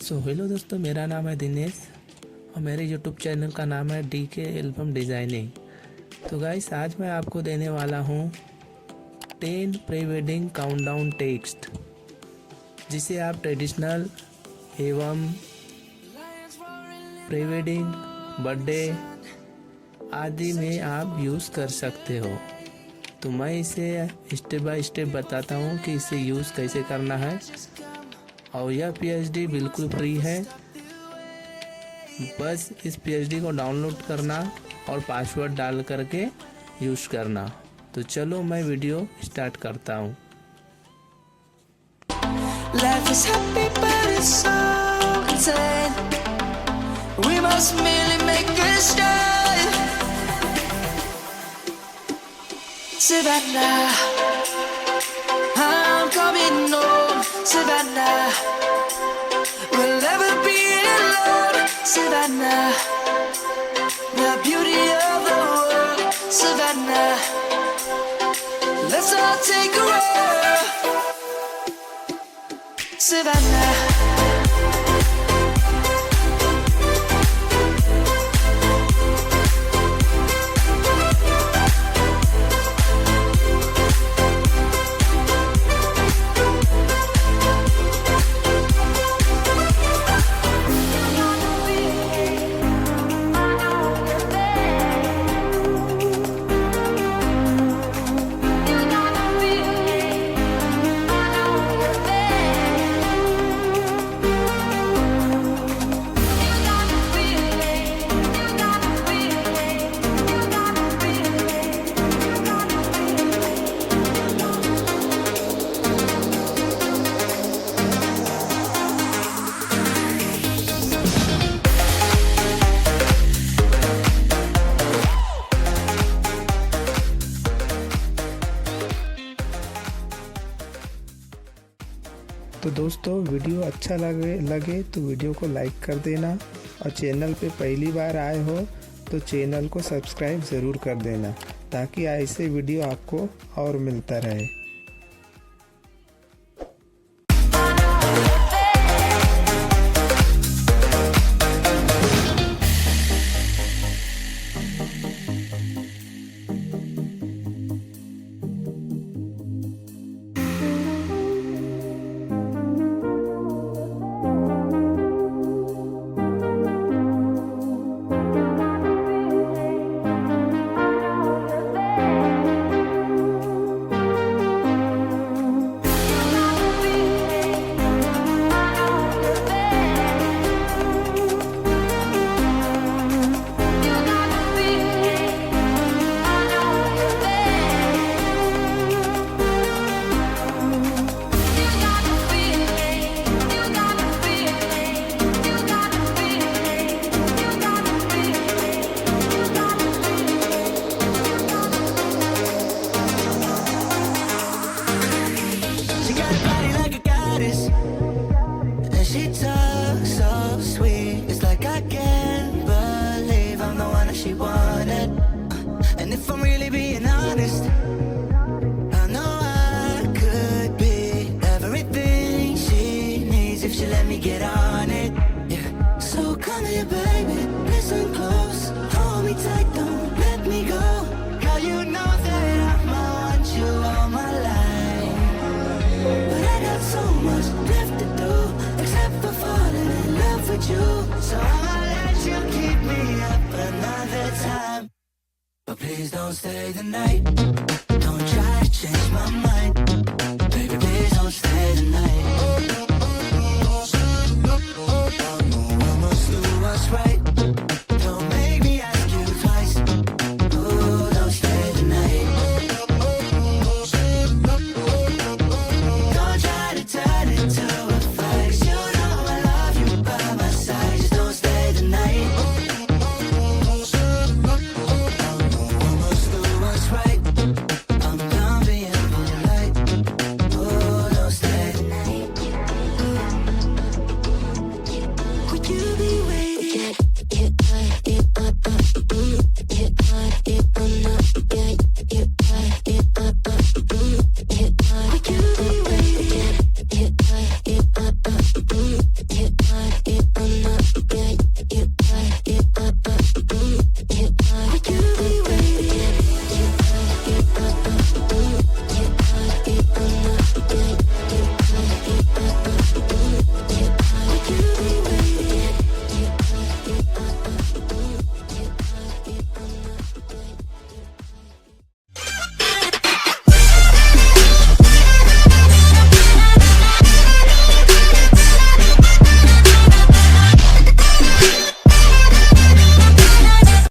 Hello दोस्तों, मेरा नाम है दिनेश और मेरे यूट्यूब चैनल का नाम है DK एल्बम डिज़ाइनिंग। तो गाइस, आज मैं आपको देने वाला हूँ 10 प्री वेडिंग काउंटडाउन टेक्स्ट, जिसे आप ट्रेडिशनल एवं प्री वेडिंग, बर्थडे आदि में आप यूज़ कर सकते हो। तो मैं इसे स्टेप बाय स्टेप बताता हूँ कि इसे यूज़ कैसे करना है। और यह PSD बिल्कुल फ्री है। बस इस PSD को डाउनलोड करना और पासवर्ड डाल करके यूज़ करना। तो चलो मैं वीडियो स्टार्ट करता हूँ। Life is happy but it's so insane. We must merely make a start. Savannah, I'm coming home. Savannah, we'll never be alone. Savannah, the beauty of the world. Savannah, let's all take a walk. Savannah. तो दोस्तों, video अच्छा लगे तो video को like कर देना, और channel पे पहली बार आए हो तो चैनल को सब्सक्राइब ज़रूर कर देना, ताकि ऐसे वीडियो आपको और मिलता रहे। And she talks so sweet, it's like I can't believe I'm the one that she wanted. And if I'm really being honest, I know I could be everything she needs if she let me get on it. Yeah. So come here, baby, listen close, hold me tight, don't let me go. Girl, you know that I'ma want you all my life, but I got so much left to do, except for falling in love with you. So I'ma let you keep me up another time, but please don't stay the night. Don't try to change my mind.